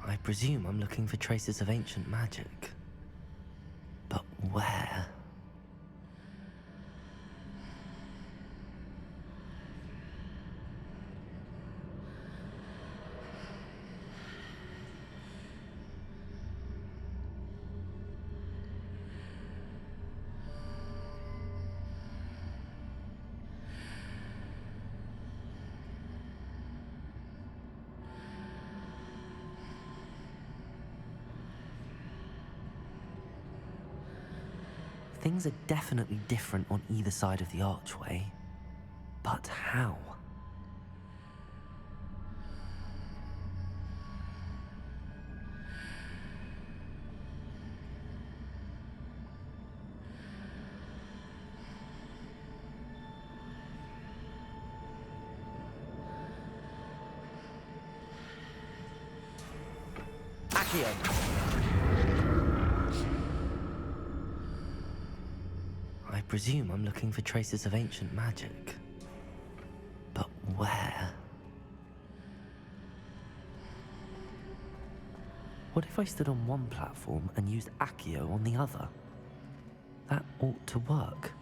I presume I'm looking for traces of ancient magic. But where? Things are definitely different on either side of the archway. But how? I presume I'm looking for traces of ancient magic. But where? What if I stood on one platform and used Accio on the other? That ought to work.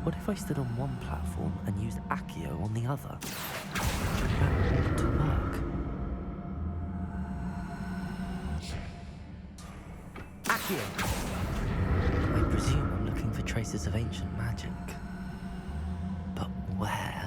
What if I stood on one platform and used Accio on the other? That ought to work. I presume I'm looking for traces of ancient magic. But where?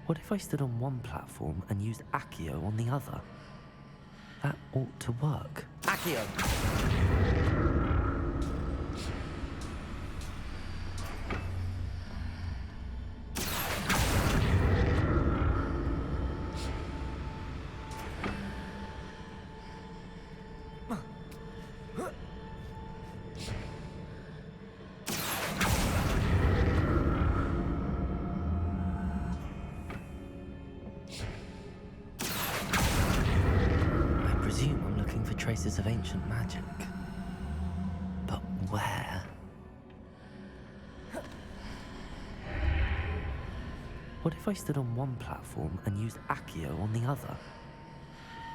What if I stood on one platform and used Accio on the other? That ought to work. Traces of ancient magic. But where? What if I stood on one platform and used Accio on the other?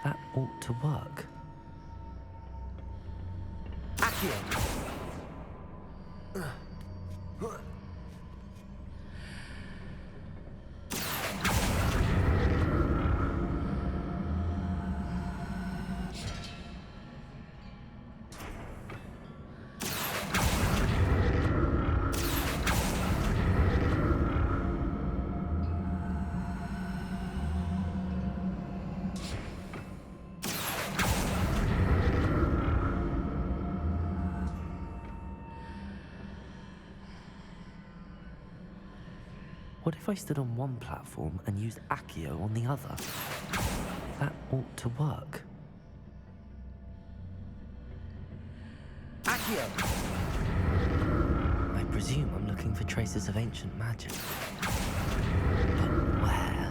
That ought to work. What if I stood on one platform and used Accio on the other? That ought to work. Accio! I presume I'm looking for traces of ancient magic. But where?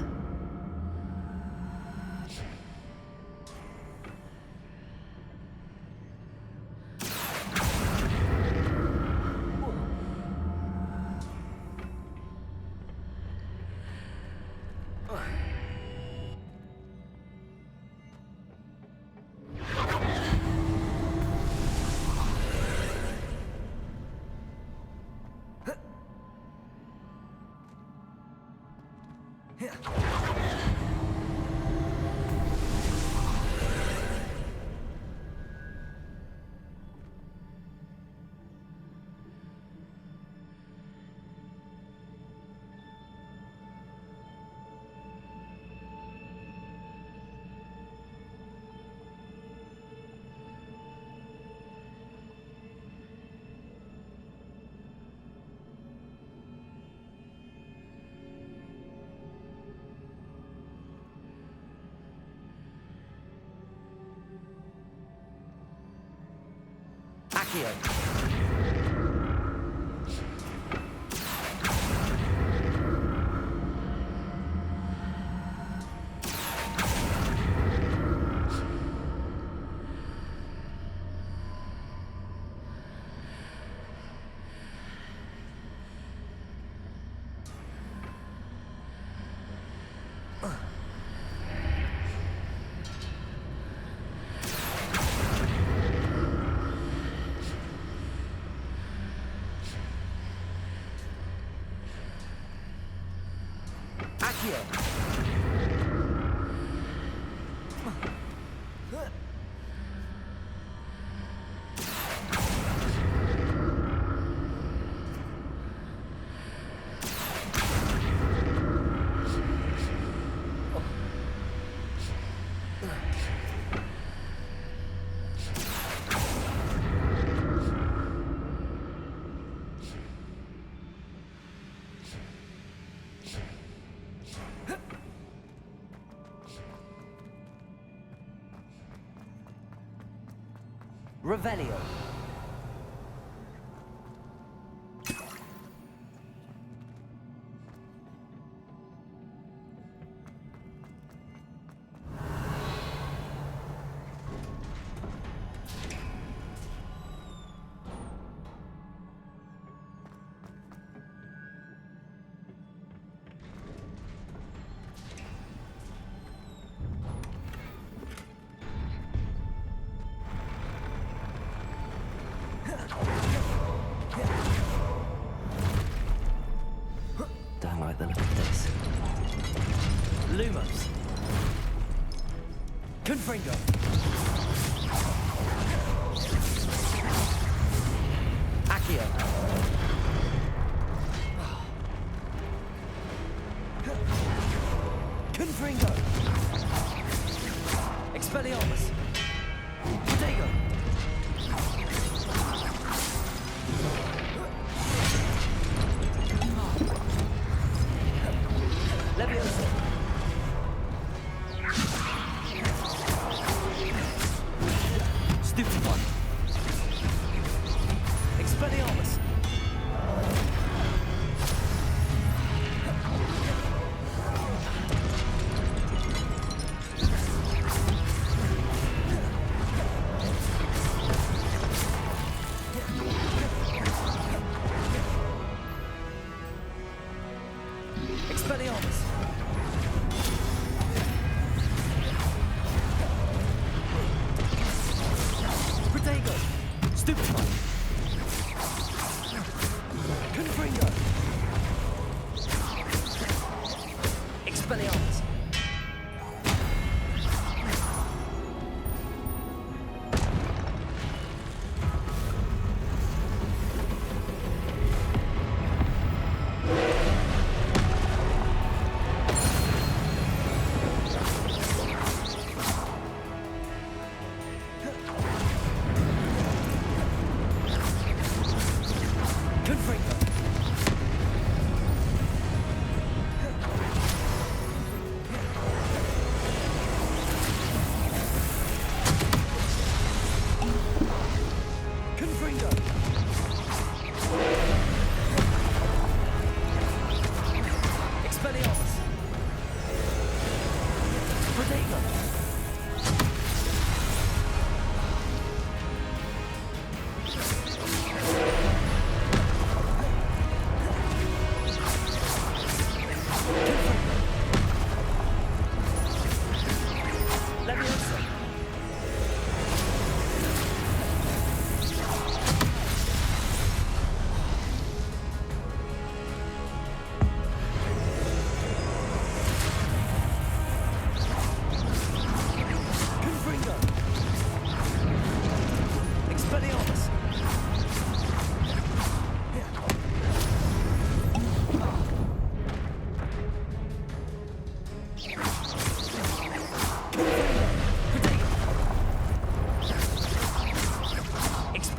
Accio! Revelio. Don't like the look of this. Lumos. Confringo. Accio. Confringo. Expelliarmus. Dago. Leviosa. Stupefy. Expelliarmus. Expelliarmus. Protego. Stupefy. Confringo. Expelliarmus.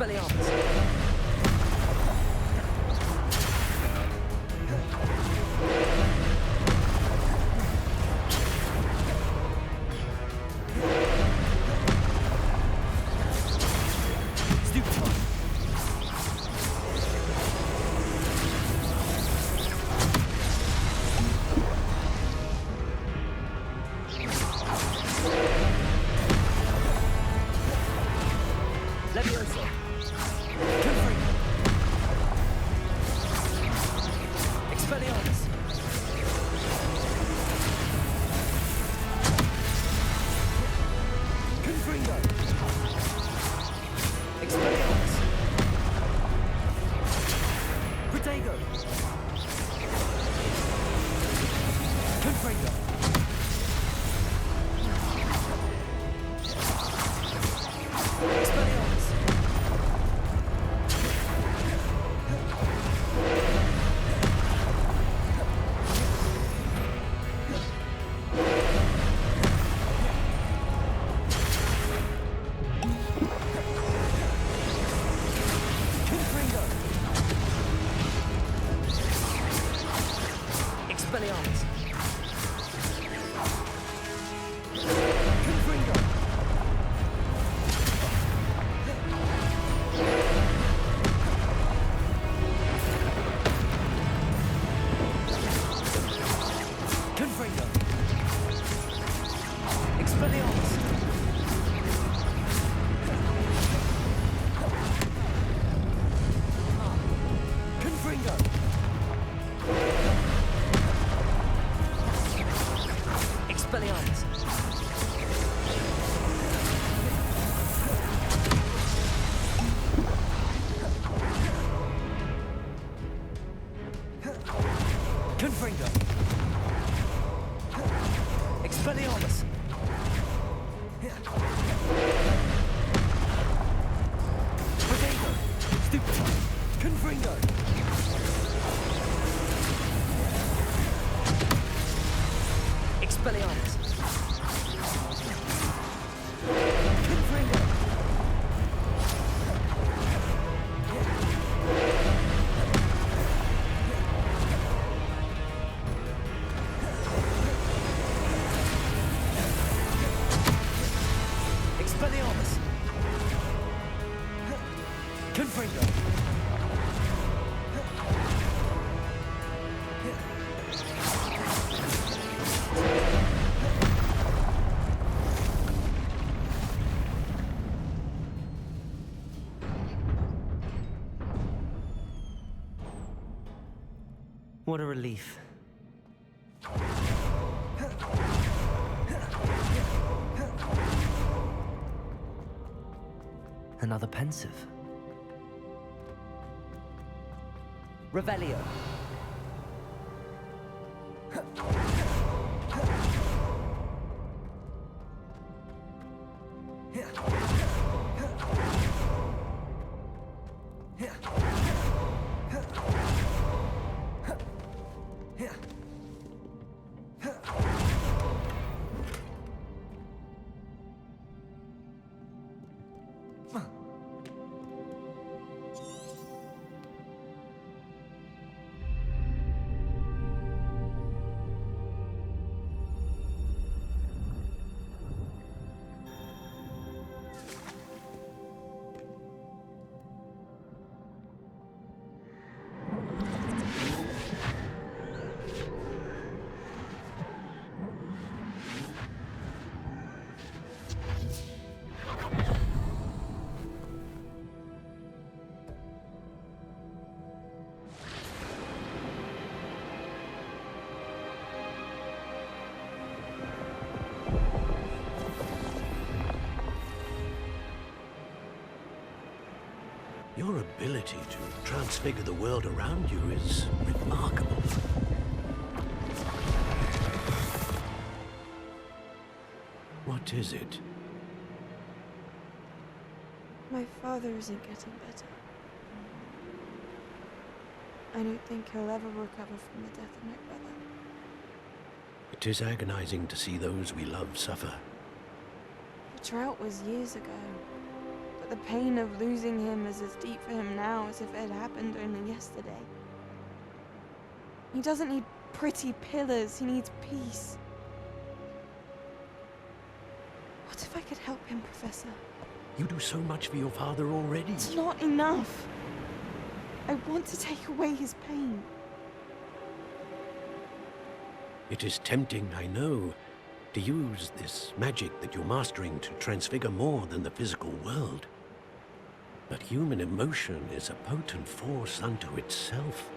Expelliarmus! Stupefy! Levioso! Confringo! Expelliarmus! Confringo! Expelliarmus! Protego! Confringo! Expelliarmus! Confringo! Expelliarmus! Confringo! Confringo! Expelliarmus! Confringo! Expelliarmus! Confringo! Expelliarmus! Protego! Stupefy! Confringo! Expelliarmus! Confringo! Expelliarmus! Confringo! What a relief. Another pensive. Revelio! Your ability to transfigure the world around you is remarkable. What is it? My father isn't getting better. I don't think he'll ever recover from the death of my brother. It is agonizing to see those we love suffer. The drought was years ago, but the pain of losing him is as deep for him now as if it had happened only yesterday. He doesn't need pretty pillars, he needs peace. What if I could help him, Professor? You do so much for your father already. It's not enough. I want to take away his pain. It is tempting, I know, to use this magic that you're mastering to transfigure more than the physical world. But human emotion is a potent force unto itself.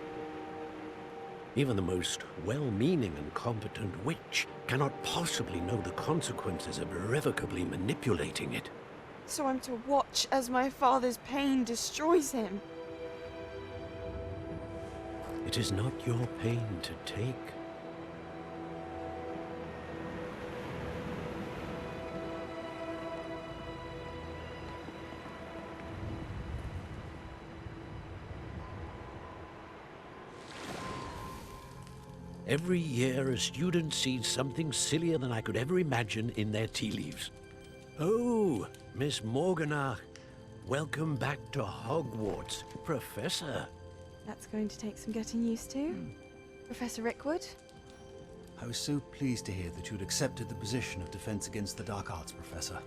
Even the most well-meaning and competent witch cannot possibly know the consequences of irrevocably manipulating it. So I'm to watch as my father's pain destroys him. It is not your pain to take. Every year, a student sees something sillier than I could ever imagine in their tea leaves. Oh, Miss Morganach, welcome back to Hogwarts, Professor. That's going to take some getting used to. Professor Rickwood? I was so pleased to hear that you'd accepted the position of Defense Against the Dark Arts, Professor.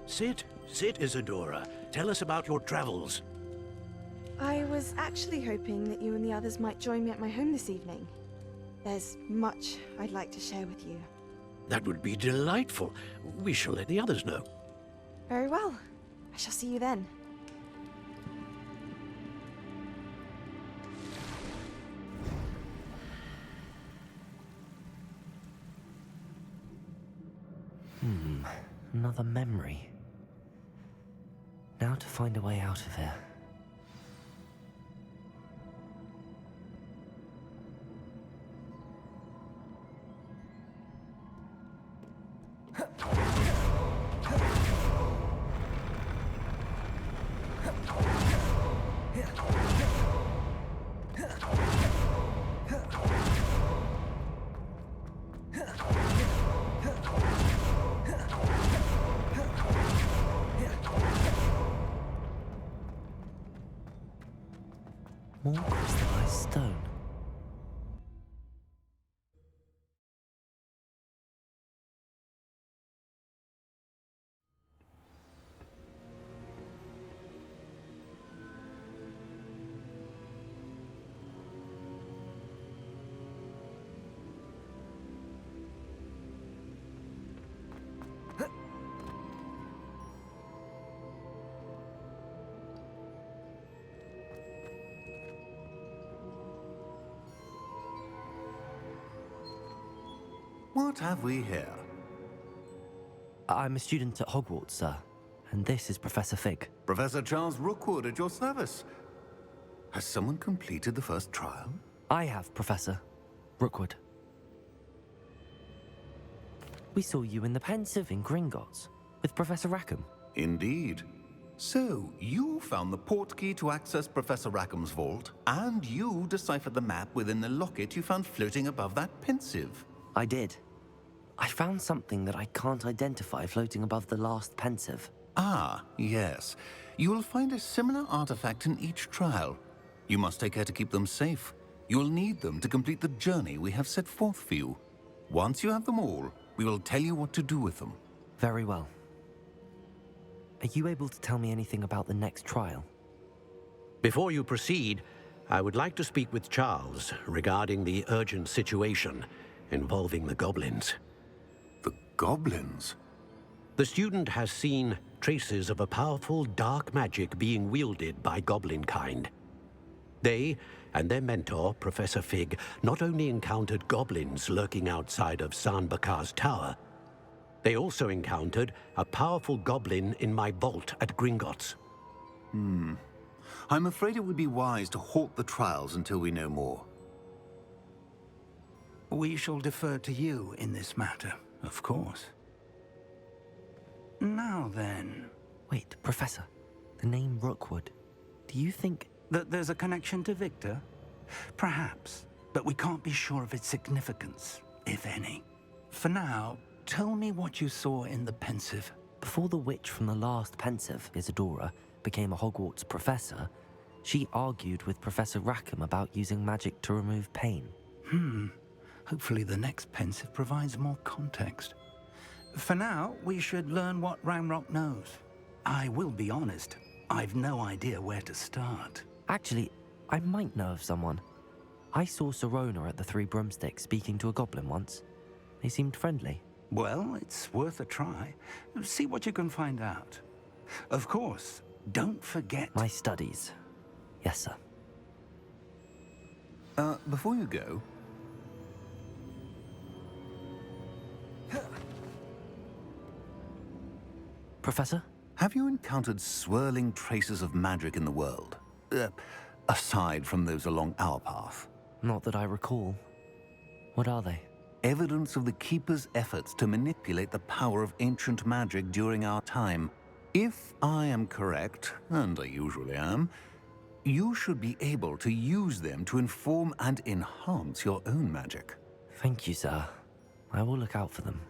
Sit, Isadora. Tell us about your travels. I was actually hoping that you and the others might join me at my home this evening. There's much I'd like to share with you. That would be delightful. We shall let the others know. Very well. I shall see you then. Another memory. Now to find a way out of here. More crystallized stone. What have we here? I'm a student at Hogwarts, sir. And this is Professor Fig. Professor Charles Rookwood at your service. Has someone completed the first trial? I have, Professor Rookwood. We saw you in the Pensive in Gringotts with Professor Rackham. Indeed. So, you found the portkey to access Professor Rackham's vault, and you deciphered the map within the locket you found floating above that Pensive. I did. I found something that I can't identify floating above the last Pensive. Ah, yes. You will find a similar artifact in each trial. You must take care to keep them safe. You will need them to complete the journey we have set forth for you. Once you have them all, we will tell you what to do with them. Very well. Are you able to tell me anything about the next trial? Before you proceed, I would like to speak with Charles regarding the urgent situation involving the goblins. The goblins? The student has seen traces of a powerful dark magic being wielded by goblin kind. They and their mentor, Professor Fig, not only encountered goblins lurking outside of San Bakar's tower, they also encountered a powerful goblin in my vault at Gringotts. I'm afraid it would be wise to halt the trials until we know more. We shall defer to you in this matter, of course. Now then, Wait, Professor. The name Rookwood. Do you think... that there's a connection to Victor? Perhaps, but we can't be sure of its significance, if any. For now, tell me what you saw in the Pensive. Before the witch from the last pensive, Isadora, became a Hogwarts professor, she argued with Professor Rackham about using magic to remove pain. Hopefully the next pensive provides more context. For now, we should learn what Ramrock knows. I will be honest, I've no idea where to start. Actually, I might know of someone. I saw Sirona at the Three Broomsticks speaking to a goblin once. They seemed friendly. Well, it's worth a try. See what you can find out. Of course, don't forget... My studies. Yes, sir. Before you go... Professor? Have you encountered swirling traces of magic in the world? Aside from those along our path? Not that I recall. What are they? Evidence of the Keeper's efforts to manipulate the power of ancient magic during our time. If I am correct, and I usually am, you should be able to use them to inform and enhance your own magic. Thank you, sir. I will look out for them.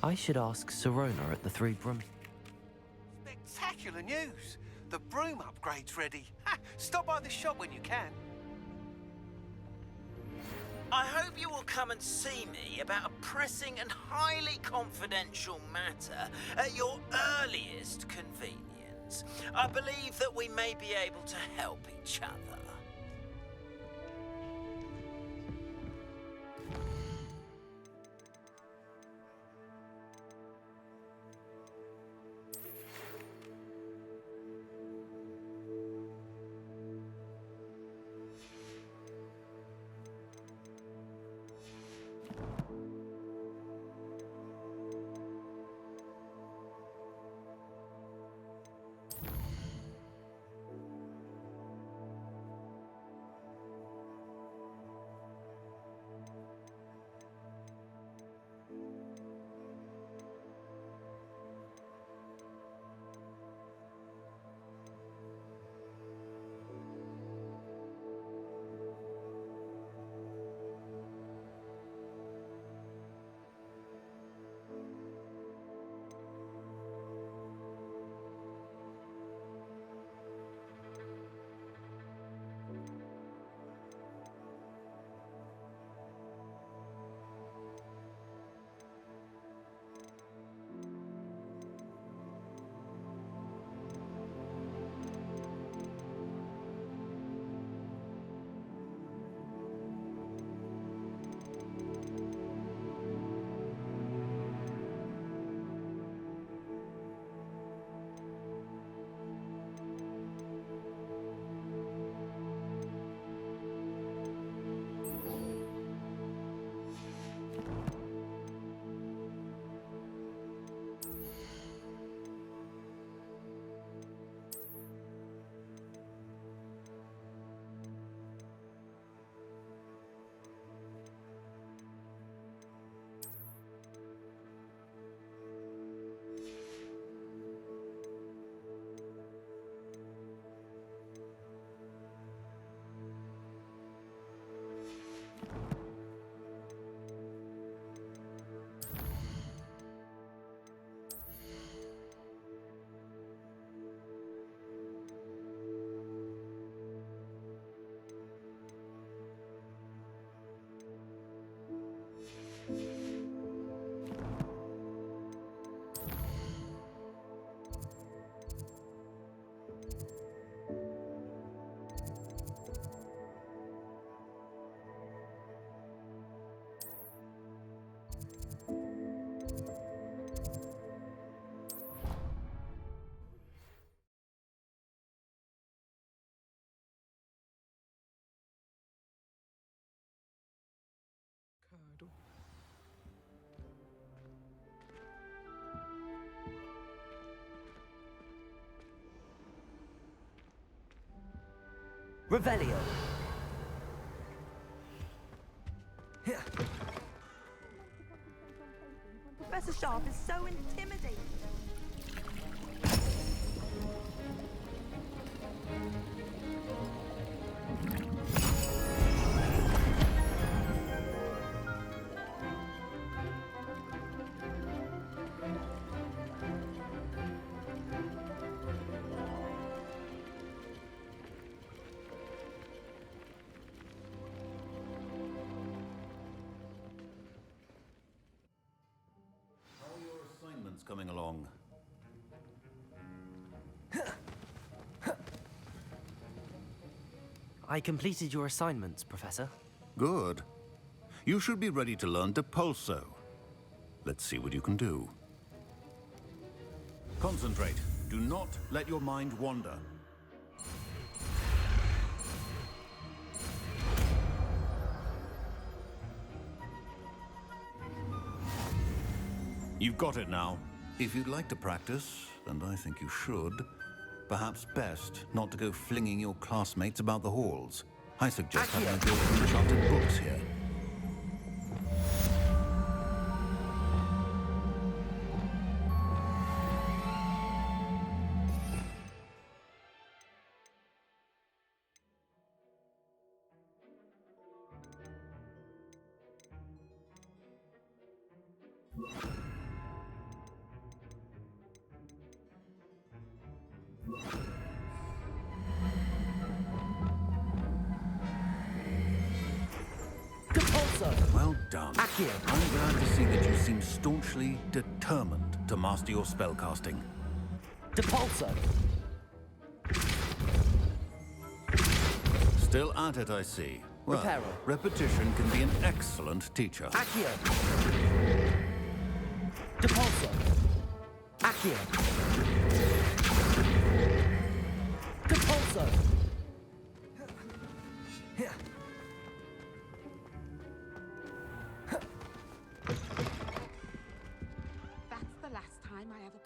I should ask Sirona at the Three Broom... Spectacular news! The broom upgrade's ready. Ha! Stop by the shop when you can. I hope you will come and see me about a pressing and highly confidential matter at your earliest convenience. I believe that we may be able to help each other. Revelio. Professor Sharp is so intimidating. Coming along. I completed your assignments, Professor. Good. You should be ready to learn Depulso. Let's see what you can do. Concentrate. Do not let your mind wander. You've got it now. If you'd like to practice, and I think you should, perhaps best not to go flinging your classmates about the halls. I suggest having a go at enchanted books here. Well done. Accio. I'm glad to see that you seem staunchly determined to master your spellcasting. Depulso. Still at it, I see. Well, Reparo. repetition can be an excellent teacher. Accio. Depulso. Accio. Depulso. That's the last time I ever...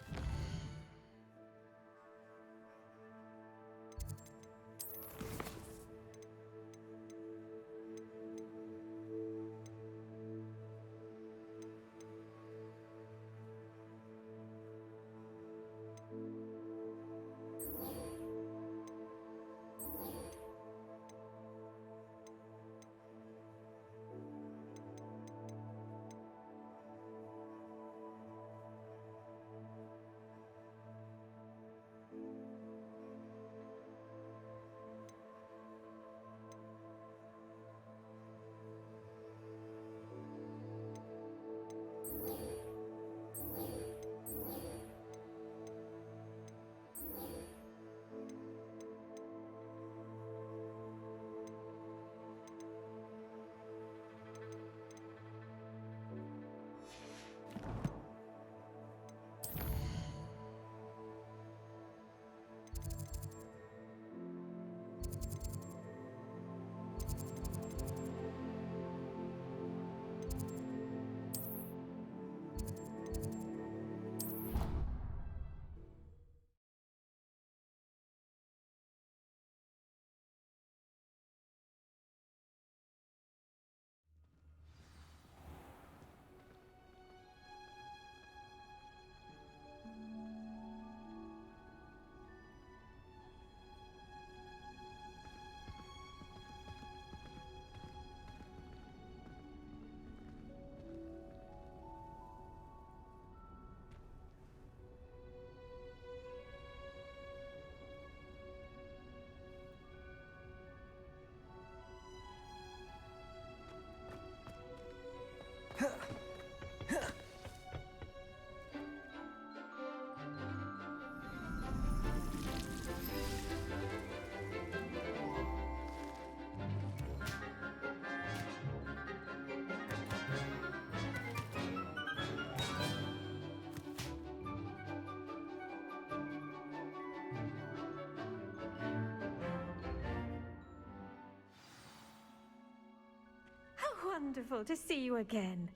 How wonderful to see you again.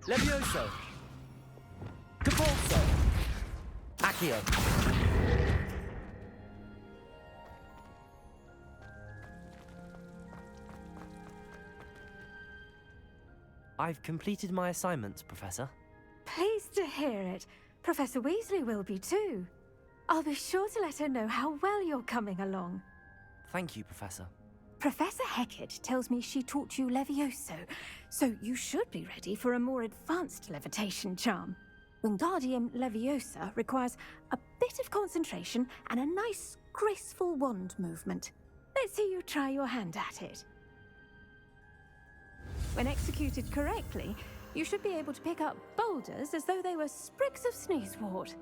Levioso. Capulso. Accio. I've completed my assignments, Professor. Pleased to hear it. Professor Weasley will be too. I'll be sure to let her know how well you're coming along. Thank you, Professor. Professor Hecat tells me she taught you Levioso, so you should be ready for a more advanced levitation charm. Wingardium Leviosa requires a bit of concentration and a nice, graceful wand movement. Let's see you try your hand at it. When executed correctly, you should be able to pick up boulders as though they were sprigs of sneezewort.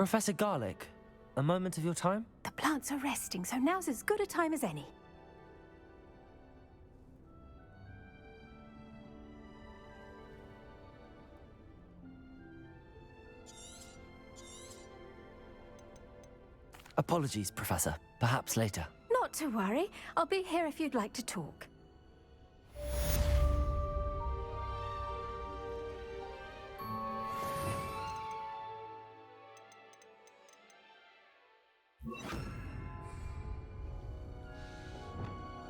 Professor Garlick, a moment of your time? The plants are resting, so now's as good a time as any. Apologies, Professor. Perhaps later. Not to worry. I'll be here if you'd like to talk.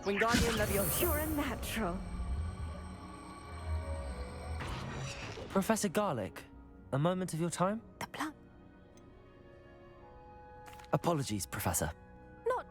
Wingardium Leviosa. You're a natural. Professor Garlick, a moment of your time? The plant. Apologies, Professor. Not.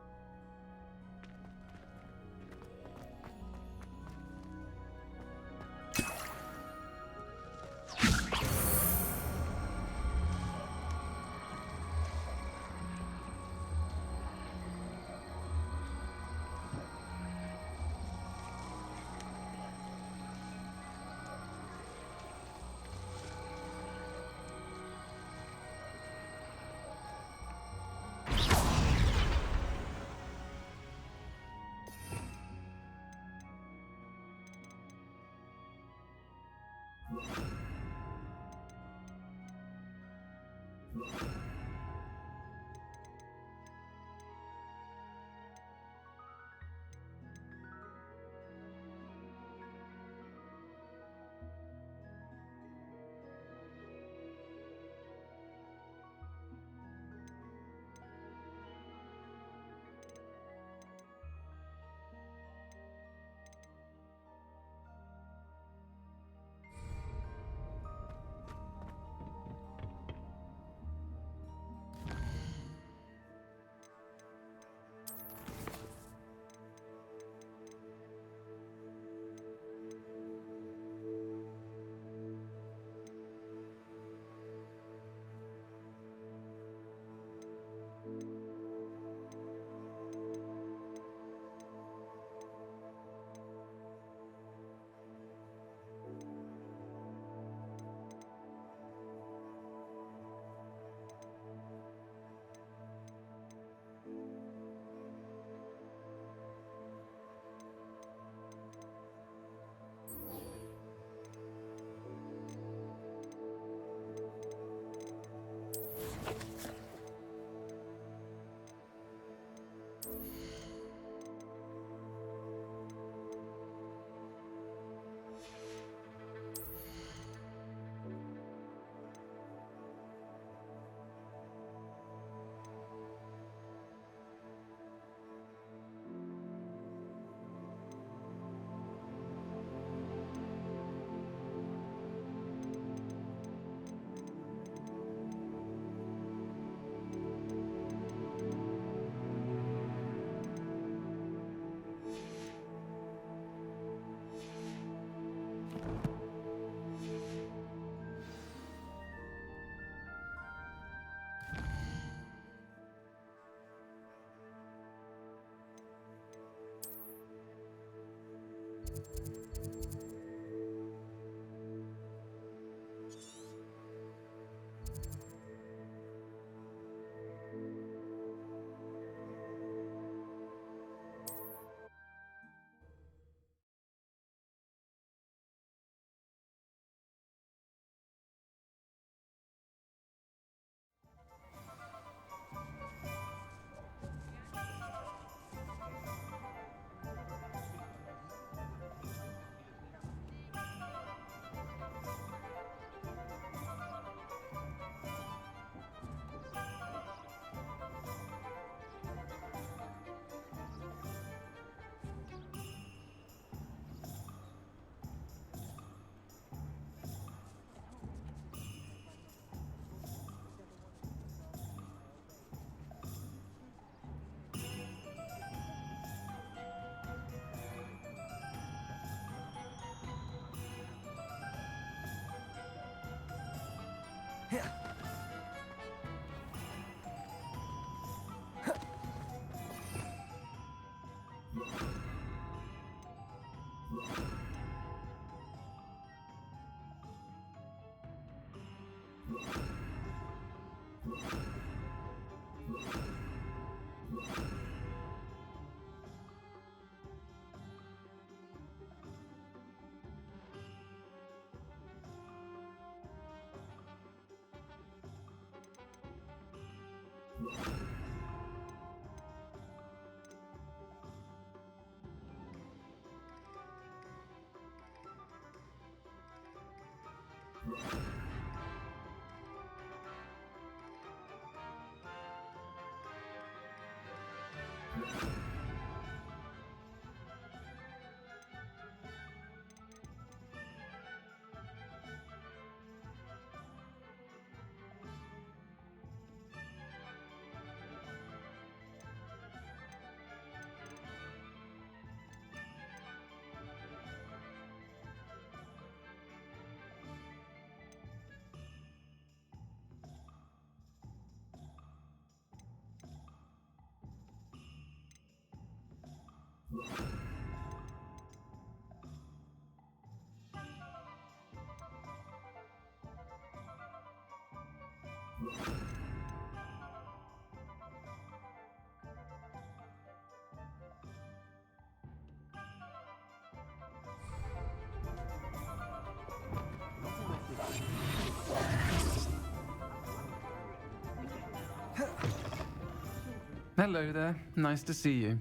Hello there. Nice to see you.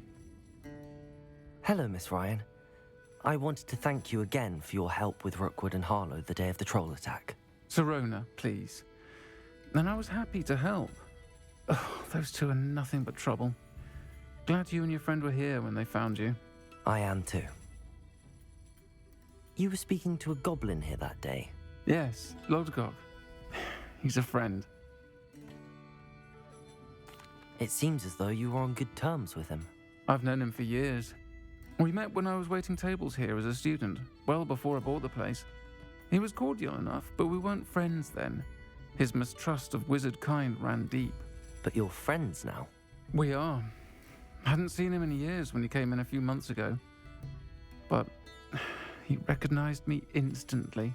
Hello, Miss Ryan. I wanted to thank you again for your help with Rookwood and Harlow the day of the troll attack. Sirona, please. And I was happy to help. Oh, those two are nothing but trouble. Glad you and your friend were here when they found you. I am too. You were speaking to a goblin here that day. Yes, Lodgok. He's a friend. It seems as though you were on good terms with him. I've known him for years. We met when I was waiting tables here as a student, well before I bought the place. He was cordial enough, but we weren't friends then. His mistrust of wizard kind ran deep. But you're friends now? We are. Hadn't seen him in years when he came in a few months ago. But he recognized me instantly,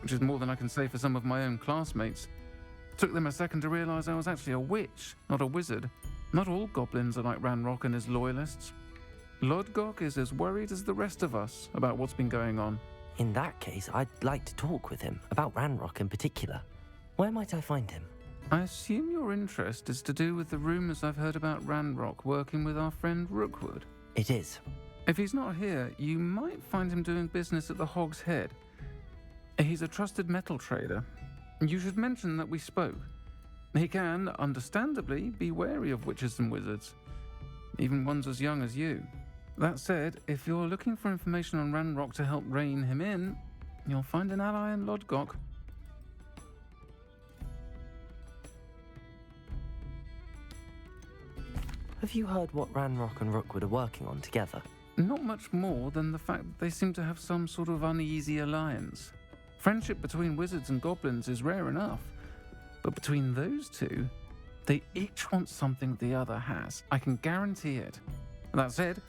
which is more than I can say for some of my own classmates. Took them a second to realize I was actually a witch, not a wizard. Not all goblins are like Ranrock and his loyalists. Lodgok is as worried as the rest of us about what's been going on. In that case, I'd like to talk with him, about Ranrock in particular. Where might I find him? I assume your interest is to do with the rumors I've heard about Ranrock working with our friend Rookwood. It is. If he's not here, you might find him doing business at the Hog's Head. He's a trusted metal trader. You should mention that we spoke. He can, understandably, be wary of witches and wizards, even ones as young as you. That said, if you're looking for information on Ranrock to help rein him in, you'll find an ally in Lodgok. Have you heard what Ranrock and Rookwood are working on together? Not much more than the fact that they seem to have some sort of uneasy alliance. Friendship between wizards and goblins is rare enough, but between those two, they each want something the other has. I can guarantee it. That said,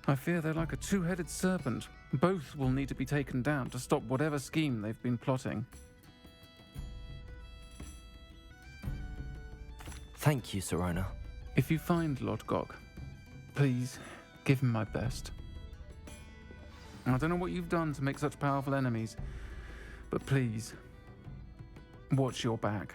I fear they're like a two-headed serpent. Both will need to be taken down to stop whatever scheme they've been plotting. Thank you, Sirona. If you find Lodgok, please give him my best. I don't know what you've done to make such powerful enemies, but please, watch your back.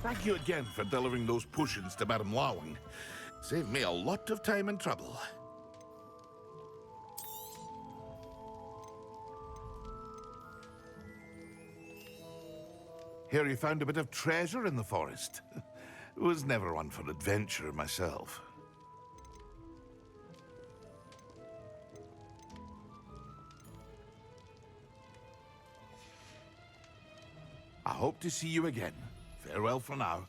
Thank you again for delivering those potions to Madame Lawing. Saved me a lot of time and trouble. Hear you found a bit of treasure in the forest. Was never one for adventure myself. I hope to see you again. Farewell for now.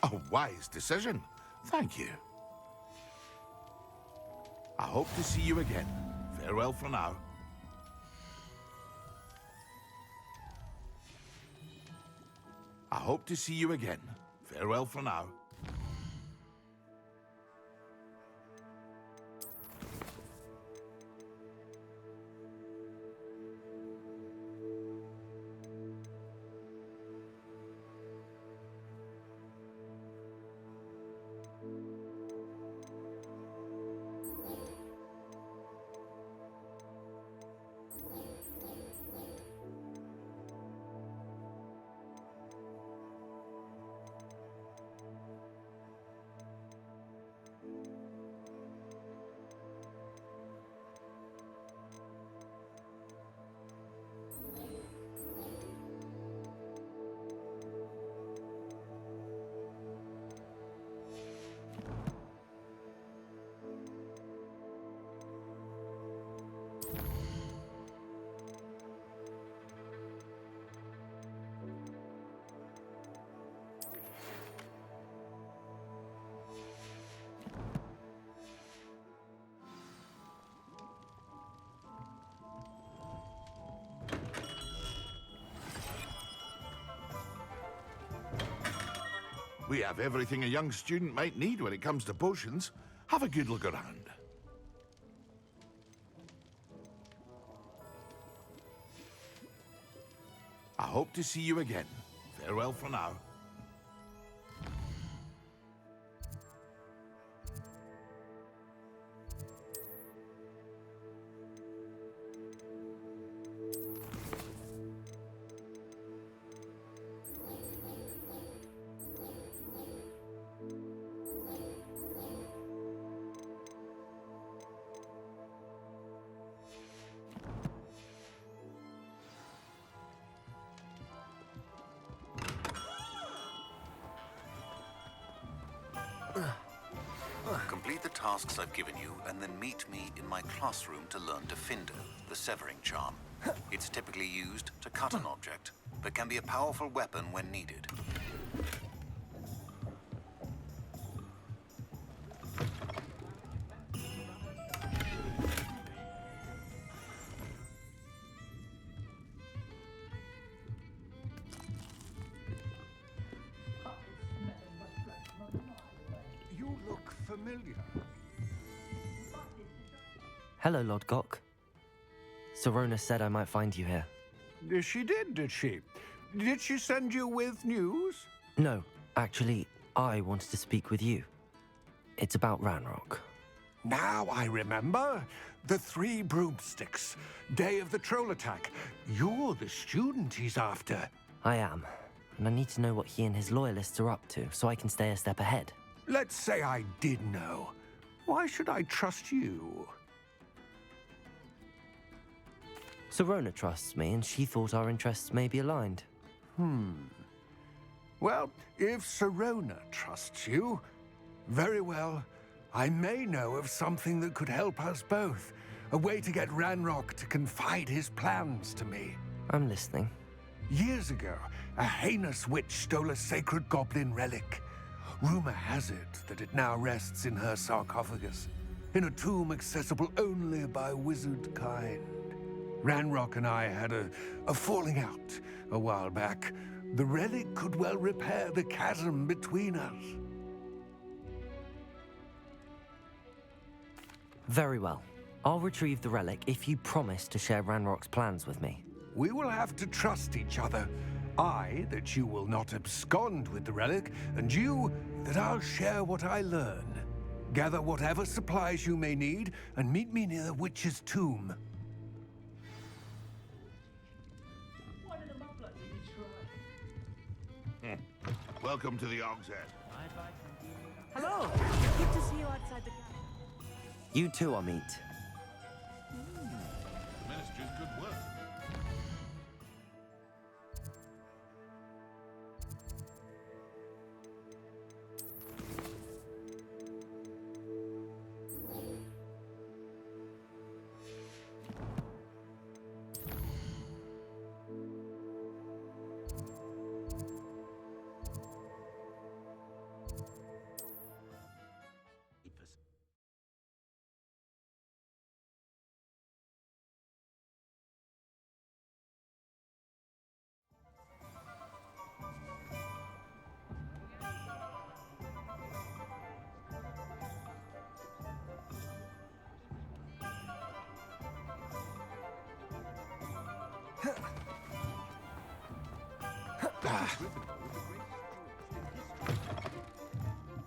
A wise decision. Thank you. I hope to see you again. Farewell for now. I hope to see you again. Farewell for now. We have everything a young student might need when it comes to potions. Have a good look around. I hope to see you again. Farewell for now. Complete the tasks I've given you, and then meet me in my classroom to learn Defender, the severing charm. It's typically used to cut an object, but can be a powerful weapon when needed. You look familiar. Hello, Lord Gok. Sorona said I might find you here. She did she? Did she send you with news? No, actually, I wanted to speak with you. It's about Ranrock. Now I remember. The 3 broomsticks. Day of the troll attack. You're the student he's after. I am, and I need to know what he and his loyalists are up to so I can stay a step ahead. Let's say I did know. Why should I trust you? Sorona trusts me, and she thought our interests may be aligned. Well, if Sorona trusts you, very well. I may know of something that could help us both. A way to get Ranrock to confide his plans to me. I'm listening. Years ago, a heinous witch stole a sacred goblin relic. Rumor has it that it now rests in her sarcophagus, in a tomb accessible only by wizard kind. Ranrock and I had a falling out a while back. The relic could well repair the chasm between us. Very well. I'll retrieve the relic if you promise to share Ranrock's plans with me. We will have to trust each other. I, that you will not abscond with the relic, and you, that I'll share what I learn. Gather whatever supplies you may need, and meet me near the witch's tomb. Welcome to the Og's Head. Hello. Good to see you outside the. You too, Amit. Minister's good work.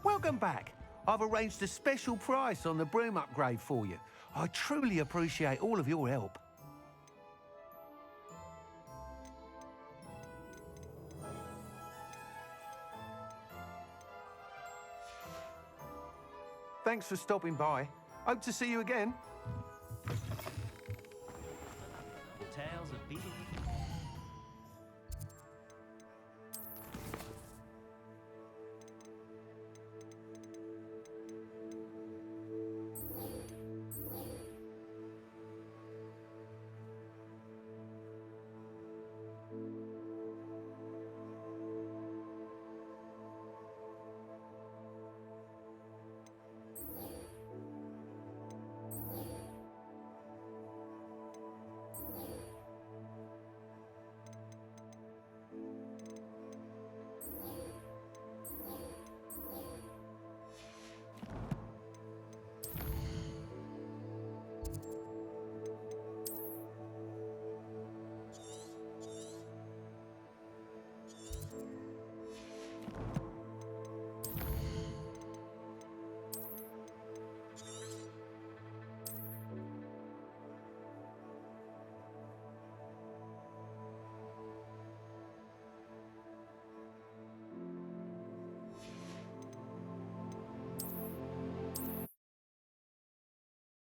Welcome back. I've arranged a special price on the broom upgrade for you. I truly appreciate all of your help. Thanks for stopping by. Hope to see you again. Tales of Beetle